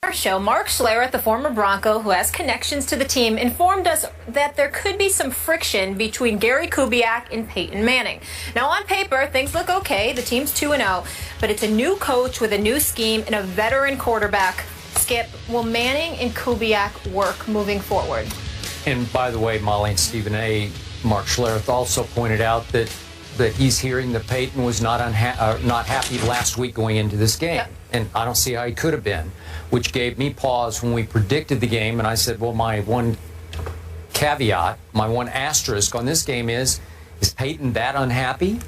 Our show, Mark Schlereth, the former Bronco who has connections to the team, informed us that there could be some friction between Gary Kubiak and Peyton Manning. Now, on paper, things look okay. The team's 2-0, but it's a new coach with a new scheme and a veteran quarterback. Skip, will Manning and Kubiak work moving forward? And by the way, Molly and Stephen A., Mark Schlereth also pointed out that he's hearing that Peyton was not happy last week going into this game. Yep. And I don't see how he could have been, which gave me pause when we predicted the game. And I said, well, my one caveat, my one asterisk on this game is Peyton that unhappy?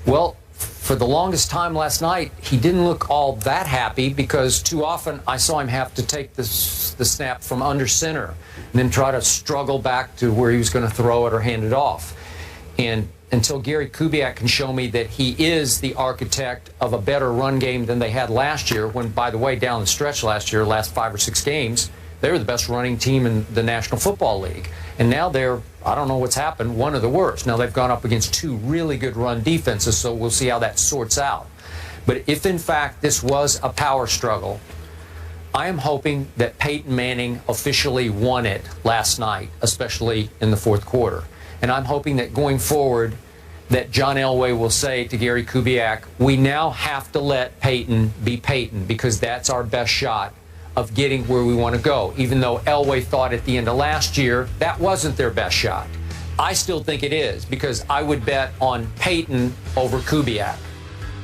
Well, for the longest time last night, he didn't look all that happy because too often I saw him have to take the snap from under center and then try to struggle back to where he was going to throw it or hand it off. And until Gary Kubiak can show me that he is the architect of a better run game than they had last year, when, by the way, down the stretch last year, last 5 or 6 games, they were the best running team in the National Football League. And now they're, I don't know what's happened, one of the worst. Now they've gone up against 2 really good run defenses, so we'll see how that sorts out. But if, in fact, this was a power struggle, I am hoping that Peyton Manning officially won it last night, especially in the 4th quarter. And I'm hoping that going forward, that John Elway will say to Gary Kubiak, we now have to let Peyton be Peyton because that's our best shot of getting where we want to go. Even though Elway thought at the end of last year that wasn't their best shot. I still think it is because I would bet on Peyton over Kubiak.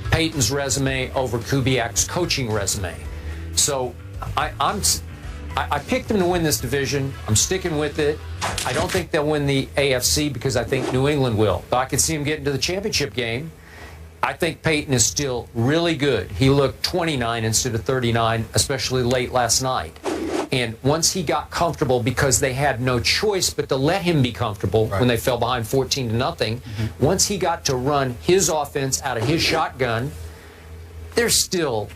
Peyton's resume over Kubiak's coaching resume. So I picked them to win this division. I'm sticking with it. I don't think they'll win the AFC because I think New England will. But I could see them getting to the championship game. I think Peyton is still really good. He looked 29 instead of 39, especially late last night. And once he got comfortable, because they had no choice but to let him be comfortable when they fell behind 14-0, once he got to run his offense out of his shotgun, they're still...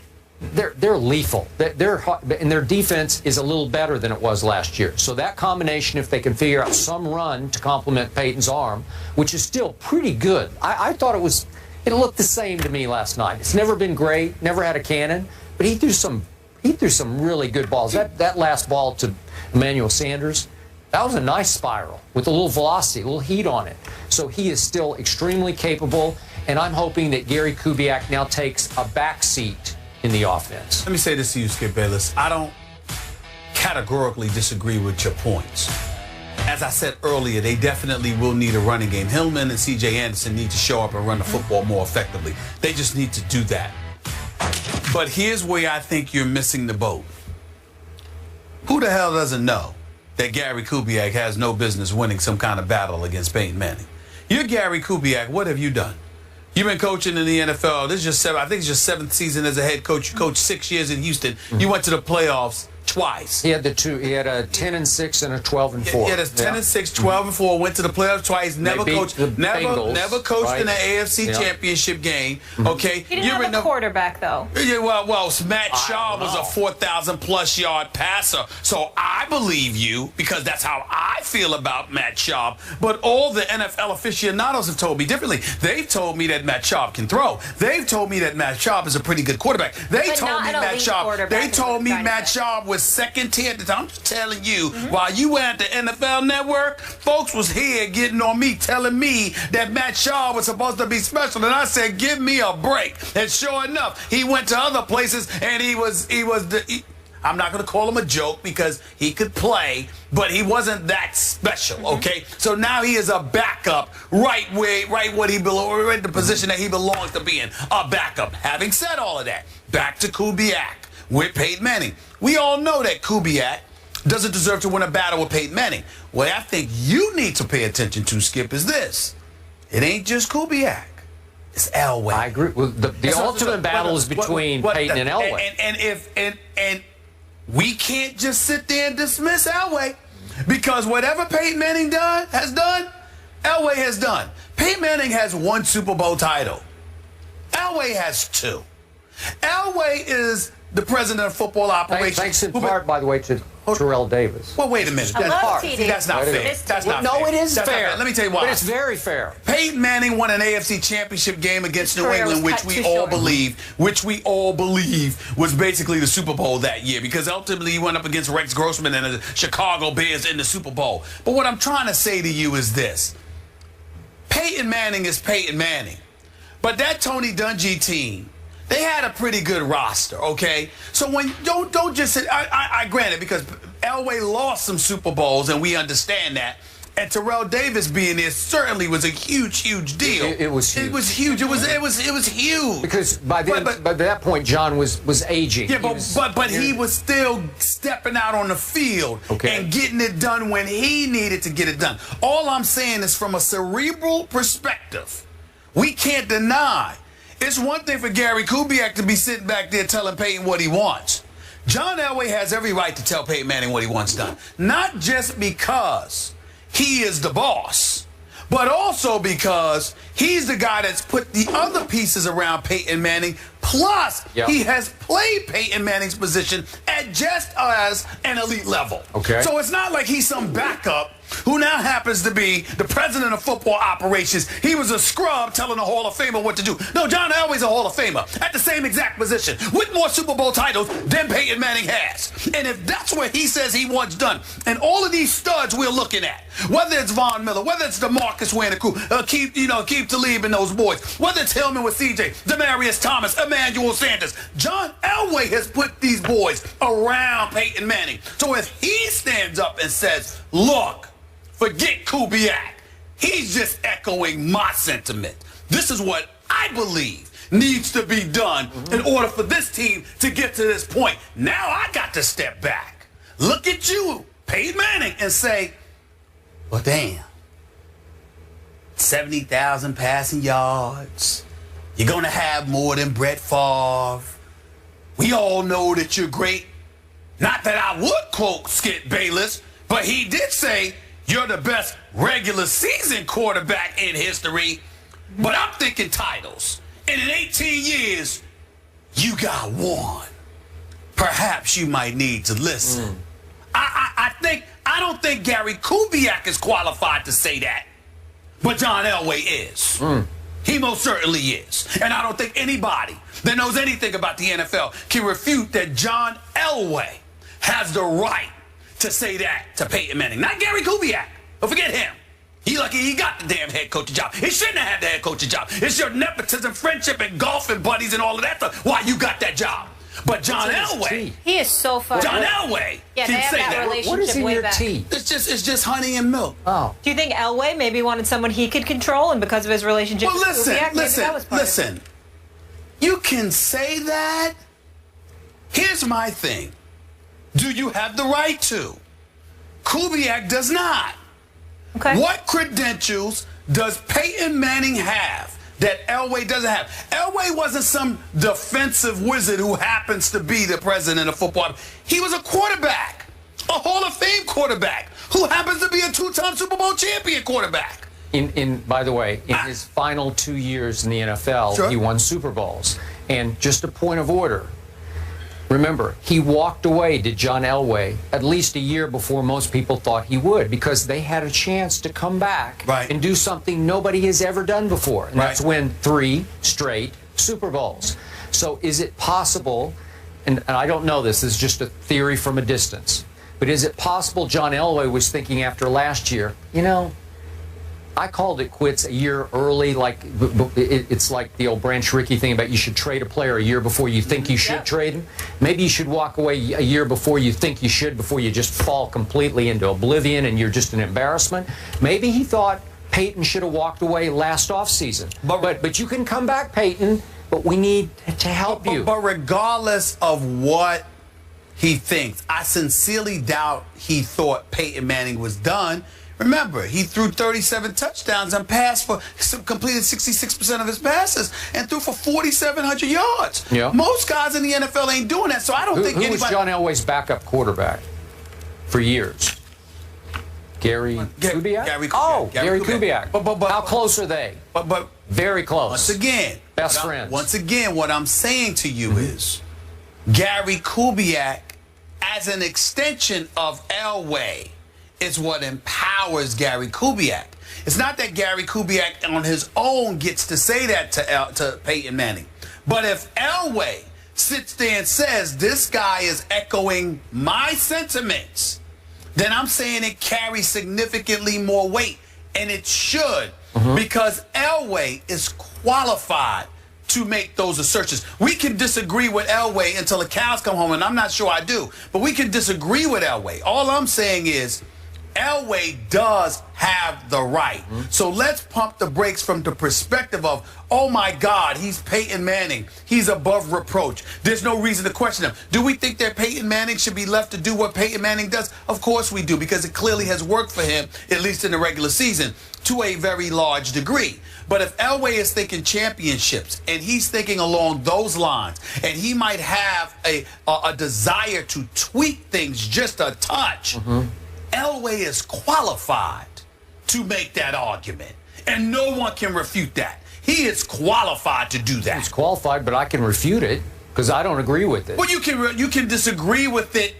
They're lethal. And their defense is a little better than it was last year. So that combination, if they can figure out some run to complement Peyton's arm, which is still pretty good. I thought it looked the same to me last night. It's never been great, never had a cannon, but he threw some really good balls. That last ball to Emmanuel Sanders, that was a nice spiral with a little velocity, a little heat on it. So he is still extremely capable, and I'm hoping that Gary Kubiak now takes a back seat in the offense. Let me say this to you, Skip Bayless. I don't categorically disagree with your points. As I said earlier, they definitely will need a running game. Hillman and C.J. Anderson need to show up and run the football more effectively. They just need to do that. But here's where I think you're missing the boat. Who the hell doesn't know that Gary Kubiak has no business winning some kind of battle against Peyton Manning? You're Gary Kubiak. What have you done? You've been coaching in the NFL. This is I think it's your 7th season as a head coach. You coached 6 years in Houston. You went to the playoffs twice. He had He had a 10-6 and a 12-4. He had a 10-6, 12-4. Went to the playoffs twice. Never coached. Never coached in the AFC Championship game. Okay. He didn't have a quarterback though. Yeah. Well, Matt Shaw was a 4,000+ yard passer. So I believe you because that's how I feel about Matt Shaw. But all the NFL aficionados have told me differently. They've told me that Matt Shaw can throw. They've told me that Matt Shaw is a pretty good quarterback. They told me Matt Shaw was second tier. I'm just telling you, while you were at the NFL Network, folks was here getting on me, telling me that Matt Shaw was supposed to be special, and I said, give me a break. And sure enough, he went to other places, and I'm not going to call him a joke because he could play, but he wasn't that special, okay? So now he is a backup right where he belongs, right in the position that he belongs to be in, a backup. Having said all of that, back to Kubiak with Peyton Manning. We all know that Kubiak doesn't deserve to win a battle with Peyton Manning. What I think you need to pay attention to, Skip, is this. It ain't just Kubiak. It's Elway. I agree. Well, the ultimate battle is between Peyton and Elway. And we can't just sit there and dismiss Elway because whatever Peyton Manning has done, Elway has done. Peyton Manning has 1 Super Bowl title. Elway has 2. Elway is the president of football operations. Thanks in part, by the way, to Terrell Davis. Well, wait a minute. I love See, TD. that's not fair. That's not fair. No, it is That's not fair. Let me tell you why. But it's very fair. Peyton Manning won an AFC Championship game against New career was England, cut too which we all believe was basically the Super Bowl that year, because ultimately he went up against Rex Grossman and the Chicago Bears in the Super Bowl. But what I'm trying to say to you is this. Peyton Manning is Peyton Manning. But that Tony Dungy team, they had a pretty good roster, okay? So when don't just say, I grant it, because Elway lost some Super Bowls, and we understand that. And Terrell Davis being there certainly was a huge deal. It was huge. It was huge. It was huge. Because by that point, John was aging. Yeah, but he was still stepping out on the field and getting it done when he needed to get it done. All I'm saying is, from a cerebral perspective, we can't deny. It's one thing for Gary Kubiak to be sitting back there telling Peyton what he wants. John Elway has every right to tell Peyton Manning what he wants done. Not just because he is the boss, but also because he's the guy that's put the other pieces around Peyton Manning. Plus, he has played Peyton Manning's position at just as an elite level. Okay. So it's not like he's some backup who now happens to be the president of football operations. He was a scrub telling a Hall of Famer what to do. No, John Elway's a Hall of Famer at the same exact position with more Super Bowl titles than Peyton Manning has. And if that's what he says he wants done, and all of these studs we're looking at, whether it's Von Miller, whether it's DeMarcus Ware and the crew, Keith Talib and those boys, whether it's Hillman with CJ, Demaryius Thomas, Emmanuel Sanders, John Elway has put these boys around Peyton Manning. So if he stands up and says, look, forget Kubiak, he's just echoing my sentiment. This is what I believe needs to be done in order for this team to get to this point. Now I got to step back, look at you, Peyton Manning, and say, well, damn, 70,000 passing yards. You're going to have more than Brett Favre. We all know that you're great. Not that I would quote Skip Bayless, but he did say you're the best regular season quarterback in history. But I'm thinking titles. And in 18 years, you got one. Perhaps you might need to listen. I don't think Gary Kubiak is qualified to say that. But John Elway is. He most certainly is. And I don't think anybody that knows anything about the NFL can refute that John Elway has the right to say that to Peyton Manning. Not Gary Kubiak. But forget him. He lucky he got the damn head coaching job. He shouldn't have had the head coaching job. It's your nepotism, friendship, and golf and buddies and all of that stuff why you got that job. But John Elway, he is so fun. John Elway can say that. What is in your tea? It's just honey and milk. Oh. Do you think Elway maybe wanted someone he could control, and because of his relationship with Kubiak, listen. You can say that. Here's my thing. Do you have the right to? Kubiak does not. Okay. What credentials does Peyton Manning have that Elway doesn't have? Elway wasn't some defensive wizard who happens to be the president of football. He was a quarterback, a Hall of Fame quarterback, who happens to be a two-time Super Bowl champion quarterback. By the way, in his final 2 years in the NFL, he won Super Bowls. And just a point of order, remember, he walked away to John Elway at least a year before most people thought he would, because they had a chance to come back and do something nobody has ever done before. And that's win 3 straight Super Bowls. So is it possible, and I don't know this is just a theory from a distance, but is it possible John Elway was thinking after last year, I called it quits a year early, like it's like the old Branch Rickey thing about you should trade a player a year before you think you should trade him. Maybe you should walk away a year before you think you should, before you just fall completely into oblivion and you're just an embarrassment. Maybe he thought Peyton should have walked away last offseason. But you can come back, Peyton, but we need to help you. But regardless of what he thinks, I sincerely doubt he thought Peyton Manning was done. Remember, he threw 37 touchdowns and completed 66% of his passes and threw for 4,700 yards. Yeah. Most guys in the NFL ain't doing that, so I don't think anybody... Who was John Elway's backup quarterback for years? Gary Kubiak? Gary Kubiak. But how close are they? But very close. Once again, best friends. Once again, what I'm saying to you is, Gary Kubiak, as an extension of Elway, is what empowers Gary Kubiak. It's not that Gary Kubiak on his own gets to say that to Peyton Manning. But if Elway sits there and says, this guy is echoing my sentiments, then I'm saying it carries significantly more weight. And it should, because Elway is qualified to make those assertions. We can disagree with Elway until the cows come home, and I'm not sure I do. But we can disagree with Elway. All I'm saying is Elway does have the right. So let's pump the brakes from the perspective of, oh my God, he's Peyton Manning. He's above reproach. There's no reason to question him. Do we think that Peyton Manning should be left to do what Peyton Manning does? Of course we do, because it clearly has worked for him, at least in the regular season, to a very large degree. But if Elway is thinking championships and he's thinking along those lines, and he might have a desire to tweak things just a touch, Elway is qualified to make that argument, and no one can refute that. He is qualified to do that. He's qualified, but I can refute it because I don't agree with it. Well, you can disagree with it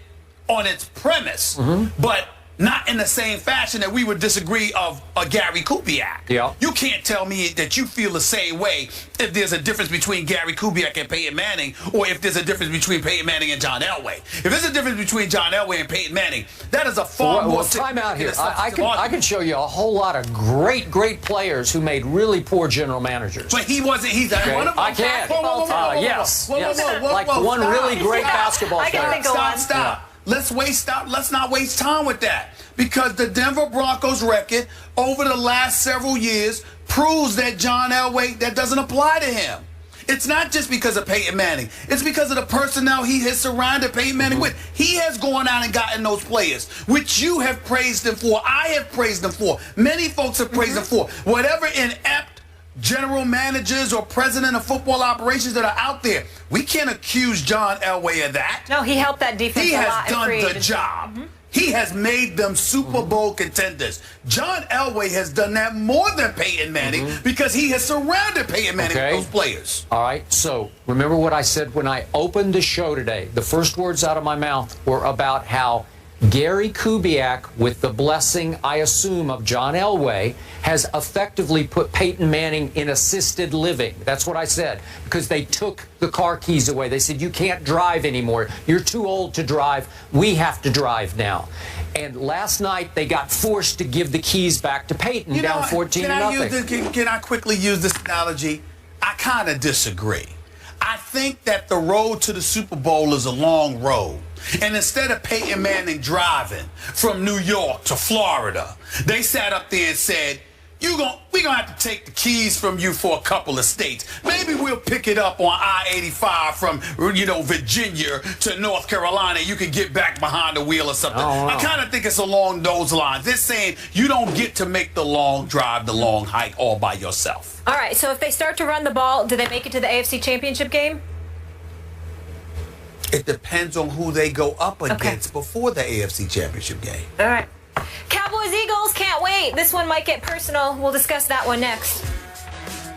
on its premise, but not in the same fashion that we would disagree of a Gary Kubiak. Yeah. You can't tell me that you feel the same way if there's a difference between Gary Kubiak and Peyton Manning, or if there's a difference between Peyton Manning and John Elway. If there's a difference between John Elway and Peyton Manning, that is a far more... Well, time out here. I can show you a whole lot of great players who made really poor general managers. But he wasn't... He's one of them. I can. Yes. Like one really great basketball player. I can think of one. Stop. Let's not waste time with that, because the Denver Broncos record over the last several years proves that John Elway, that doesn't apply to him. It's not just because of Peyton Manning. It's because of the personnel he has surrounded Peyton Manning with. He has gone out and gotten those players, which you have praised him for. I have praised him for. Many folks have praised him for. Whatever inept general managers or president of football operations that are out there, we can't accuse John Elway of that. No, he helped that defense a lot. He has done the job. He has made them Super Bowl contenders. John Elway has done that more than Peyton Manning, because he has surrounded Peyton Manning with those players. All right, so remember what I said when I opened the show today. The first words out of my mouth were about how Gary Kubiak, with the blessing, I assume, of John Elway, has effectively put Peyton Manning in assisted living. That's what I said, because they took the car keys away. They said, you can't drive anymore. You're too old to drive. We have to drive now. And last night, they got forced to give the keys back to Peyton, down 14-0. Can I quickly use this analogy? I kind of disagree. I think that the road to the Super Bowl is a long road. And instead of Peyton Manning driving from New York to Florida, they sat up there and said, we're going to have to take the keys from you for a couple of states. Maybe we'll pick it up on I-85 from, Virginia to North Carolina. You can get back behind the wheel or something. I kind of think it's along those lines. They're saying you don't get to make the long drive, the long hike all by yourself. All right, so if they start to run the ball, do they make it to the AFC Championship game? It depends on who they go up against before the AFC Championship game. All right. Cowboys-Eagles, can't wait. This one might get personal. We'll discuss that one next.